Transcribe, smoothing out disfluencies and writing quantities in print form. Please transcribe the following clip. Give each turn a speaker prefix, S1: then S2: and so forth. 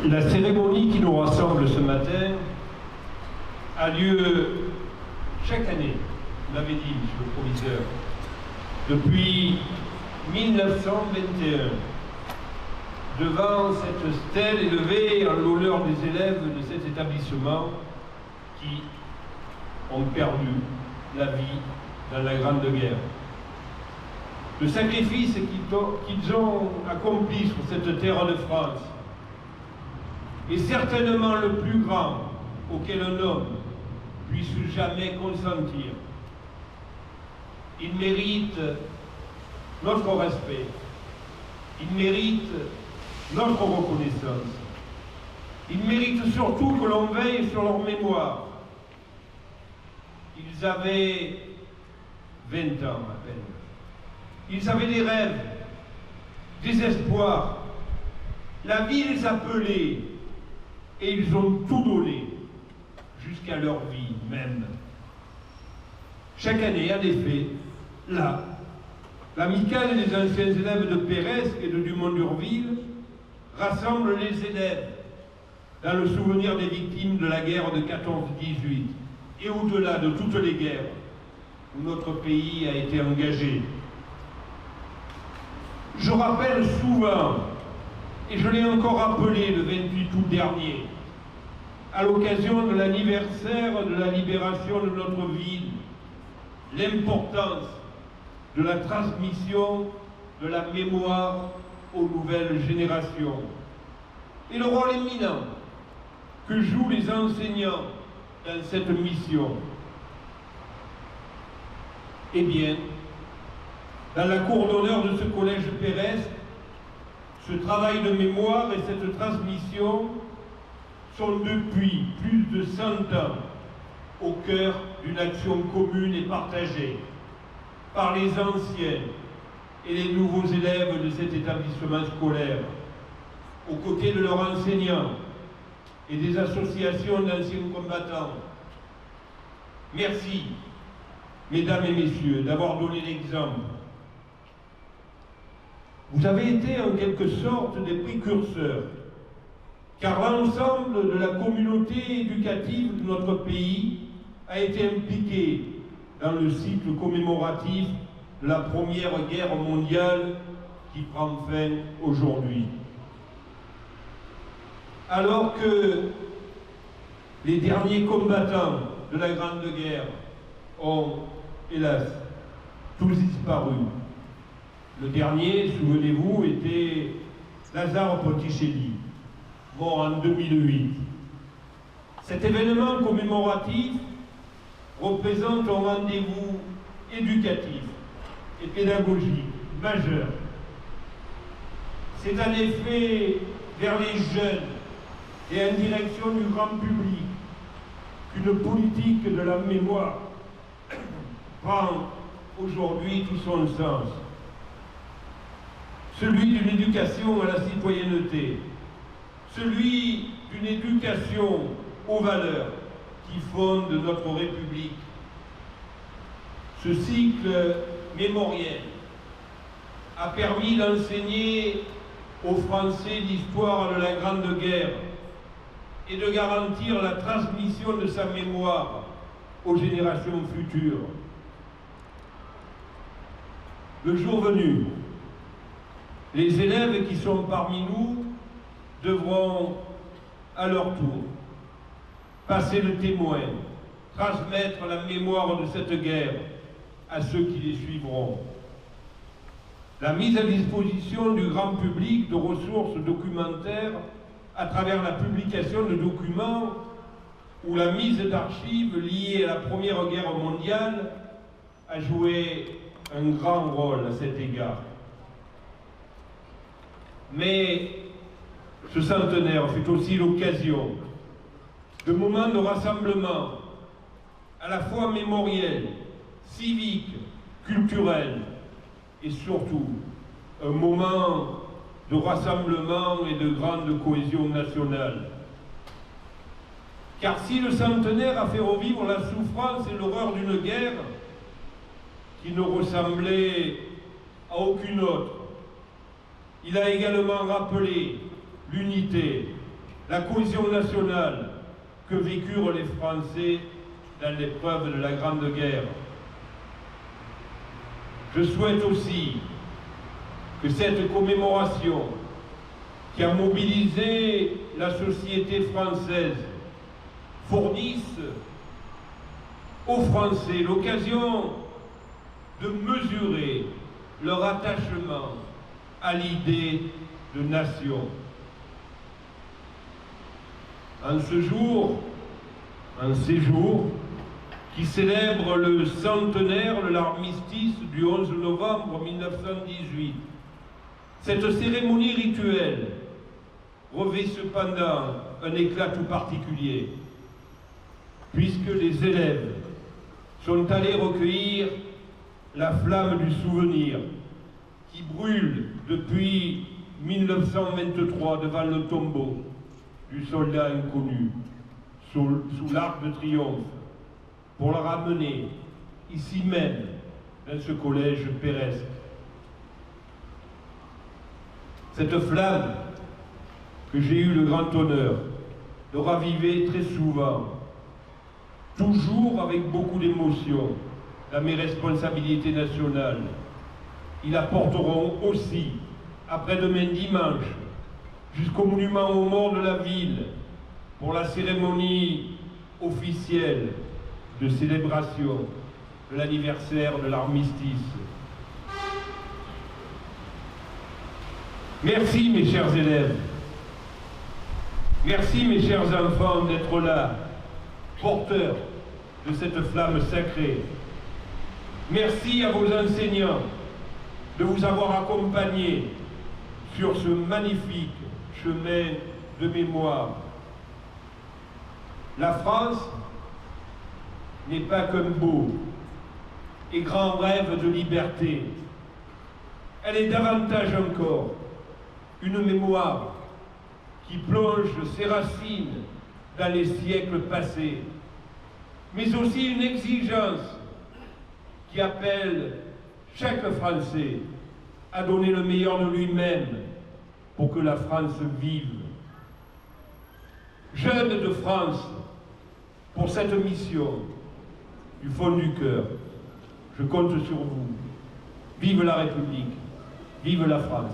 S1: La cérémonie qui nous rassemble ce matin a lieu chaque année, vous l'avez dit, monsieur le proviseur, depuis 1921, devant cette stèle élevée en l'honneur des élèves de cet établissement qui ont perdu la vie dans la Grande Guerre. Le sacrifice qu'ils ont accompli sur cette terre de France est certainement le plus grand auquel un homme puisse jamais consentir. Il mérite notre respect, il mérite notre reconnaissance, il mérite surtout que l'on veille sur leur mémoire. Ils avaient 20 ans à peine. Ils avaient des rêves, des espoirs. La vie les appelait et ils ont tout donné, jusqu'à leur vie même. Chaque année, en effet, là, l'amicale des anciens élèves de Péresque et de Dumont-d'Urville rassemble les élèves dans le souvenir des victimes de la guerre de 14-18 et au-delà de toutes les guerres où notre pays a été engagé. Je rappelle souvent, et je l'ai encore rappelé le 28 août dernier, à l'occasion de l'anniversaire de la libération de notre ville, l'importance de la transmission de la mémoire aux nouvelles générations et le rôle éminent que jouent les enseignants dans cette mission. Eh bien, dans la cour d'honneur de ce collège Péresque, ce travail de mémoire et cette transmission sont depuis plus de 100 ans au cœur d'une action commune et partagée par les anciens et les nouveaux élèves de cet établissement scolaire, aux côtés de leurs enseignants et des associations d'anciens combattants. Merci, mesdames et messieurs, d'avoir donné l'exemple. Vous avez été en quelque sorte des précurseurs, car l'ensemble de la communauté éducative de notre pays a été impliqué dans le cycle commémoratif de la Première Guerre mondiale qui prend fin aujourd'hui. Alors que les derniers combattants de la Grande Guerre ont, hélas, tous disparu. Le dernier, souvenez-vous, était Lazare Ponticelli, mort en 2008. Cet événement commémoratif représente un rendez-vous éducatif et pédagogique majeur. C'est en effet vers les jeunes et en direction du grand public qu'une politique de la mémoire prend aujourd'hui tout son sens. Celui d'une éducation à la citoyenneté, celui d'une éducation aux valeurs qui fondent notre République. Ce cycle mémoriel a permis d'enseigner aux Français l'histoire de la Grande Guerre et de garantir la transmission de sa mémoire aux générations futures. Le jour venu, les élèves qui sont parmi nous devront, à leur tour, passer le témoin, transmettre la mémoire de cette guerre à ceux qui les suivront. La mise à disposition du grand public de ressources documentaires à travers la publication de documents ou la mise d'archives liées à la Première Guerre mondiale a joué un grand rôle à cet égard. Mais ce centenaire fut aussi l'occasion de moments de rassemblement à la fois mémoriel, civique, culturel et surtout un moment de rassemblement et de grande cohésion nationale. Car si le centenaire a fait revivre la souffrance et l'horreur d'une guerre qui ne ressemblait à aucune autre, il a également rappelé l'unité, la cohésion nationale que vécurent les Français dans l'épreuve de la Grande Guerre. Je souhaite aussi que cette commémoration qui a mobilisé la société française fournisse aux Français l'occasion de mesurer leur attachement à l'idée de nation. En ces jours qui célèbrent le centenaire de l'armistice du 11 novembre 1918, cette cérémonie rituelle revêt cependant un éclat tout particulier, puisque les élèves sont allés recueillir la flamme du souvenir qui brûle depuis 1923 devant le tombeau du soldat inconnu sous l'Arc de Triomphe, pour le ramener ici même dans ce collège péresque. Cette flamme que j'ai eu le grand honneur de raviver très souvent, toujours avec beaucoup d'émotion, dans mes responsabilités nationales. Ils la porteront aussi, après-demain dimanche, jusqu'au monument aux morts de la ville, pour la cérémonie officielle de célébration de l'anniversaire de l'armistice. Merci mes chers élèves, merci mes chers enfants d'être là, porteurs de cette flamme sacrée. Merci à vos enseignants de vous avoir accompagnés sur ce magnifique chemin de mémoire. La France n'est pas qu'un beau et grand rêve de liberté. Elle est davantage encore une mémoire qui plonge ses racines dans les siècles passés, mais aussi une exigence qui appelle chaque Français à donner le meilleur de lui-même pour que la France vive. Jeunes de France, pour cette mission, du fond du cœur, je compte sur vous. Vive la République, vive la France.